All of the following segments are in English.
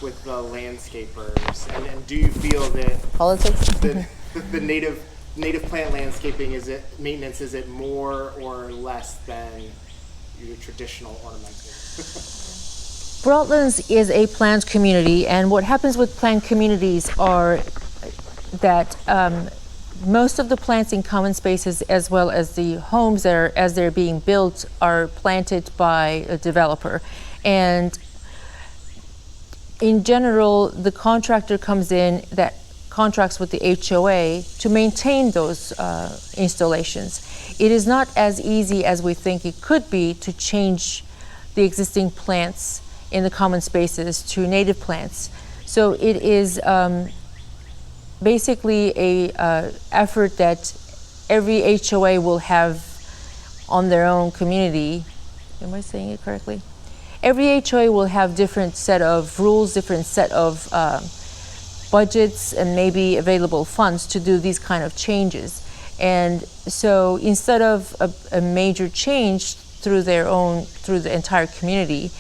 with the landscapers, and do you feel that Politics? the native plant landscaping, maintenance, is it more or less than your traditional ornamental? Broadlands is a planned community, and what happens with planned communities are that most of the plants in common spaces, as well as the homes that are, as they're being built, are planted by a developer. And in general, the contractor comes in that contracts with the HOA to maintain those installations. It is not as easy as we think it could be to change the existing plants in the common spaces to native plants. So it is basically a effort that every HOA will have on their own community. Am I saying it correctly? Every HOA will have different set of rules, different set of budgets, and maybe available funds to do these kind of changes. And so instead of a major change through the entire community,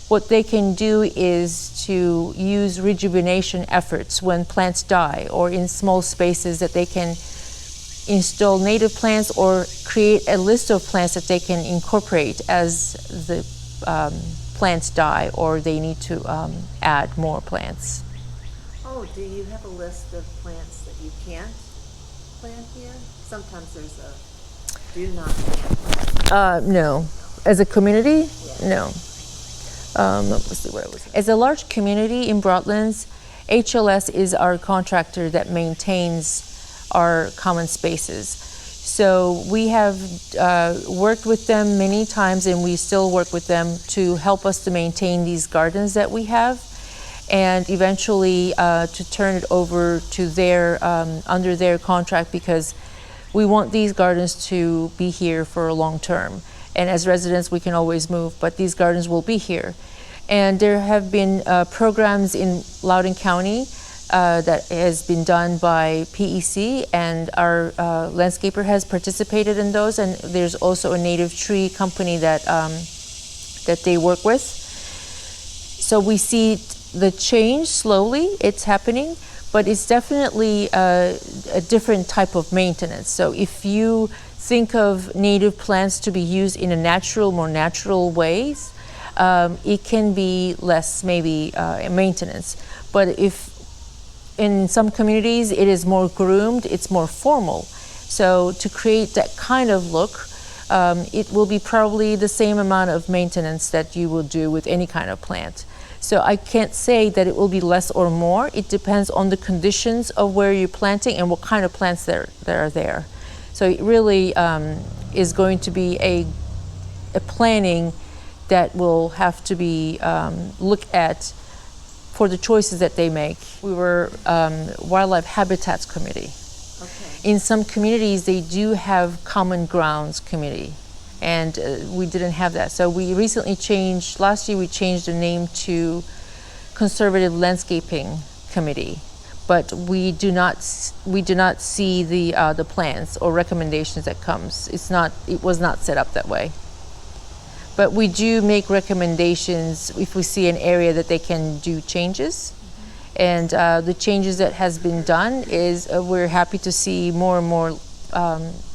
what they can do is to use rejuvenation efforts when plants die, or in small spaces that they can install native plants or create a list of plants that they can incorporate as the plants die or they need to add more plants. Oh, do you have a list of plants that you can't plant here? Sometimes there's a do not plant. No. As a community? Yeah. No. Let's see what it was. As a large community in Broadlands, HLS is our contractor that maintains our common spaces. So we have worked with them many times, and we still work with them to help us to maintain these gardens that we have, and eventually to turn it over to their under their contract, because we want these gardens to be here for a long term. And as residents, we can always move, but these gardens will be here. And there have been programs in Loudoun County that has been done by PEC, and our landscaper has participated in those. And there's also a native tree company that that they work with. So we see the change slowly; it's happening, but it's definitely a different type of maintenance. So if you think of native plants to be used in a more natural ways, it can be less maybe maintenance. But if in some communities it is more groomed, it's more formal. So to create that kind of look, it will be probably the same amount of maintenance that you will do with any kind of plant. So I can't say that it will be less or more. It depends on the conditions of where you're planting and what kind of plants that are there. So it really is going to be a planning that will have to be looked at for the choices that they make. We were Wildlife Habitats Committee. Okay. In some communities, they do have Common Grounds Committee, and we didn't have that. So we recently changed, last year we changed the name to Conservative Landscaping Committee. But we do not see the plans or recommendations that comes. It was not set up that way. But we do make recommendations if we see an area that they can do changes. And the changes that has been done is we're happy to see more and more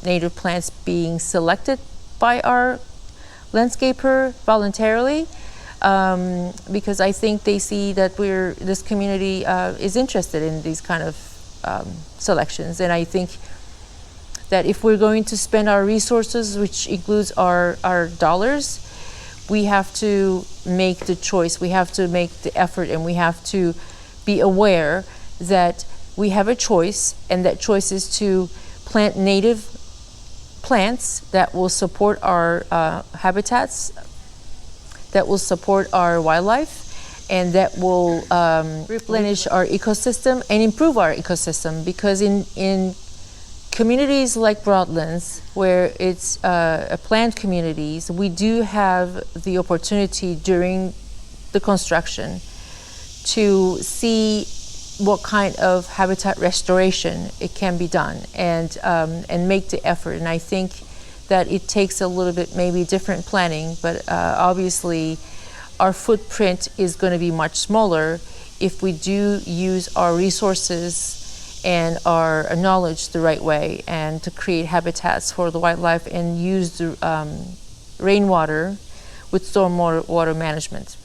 native plants being selected by our landscaper voluntarily. Because I think they see that this community is interested in these kind of selections. And I think that if we're going to spend our resources, which includes our dollars, we have to make the choice, we have to make the effort, and we have to be aware that we have a choice, and that choice is to plant native plants that will support our habitats, that will support our wildlife, and that will replenish our ecosystem and improve our ecosystem. Because in communities like Broadlands, where it's planned communities, we do have the opportunity during the construction to see what kind of habitat restoration it can be done, and make the effort. And I think that it takes a little bit maybe different planning, but obviously our footprint is going to be much smaller if we do use our resources and our knowledge the right way, and to create habitats for the wildlife and use the rainwater with stormwater water management.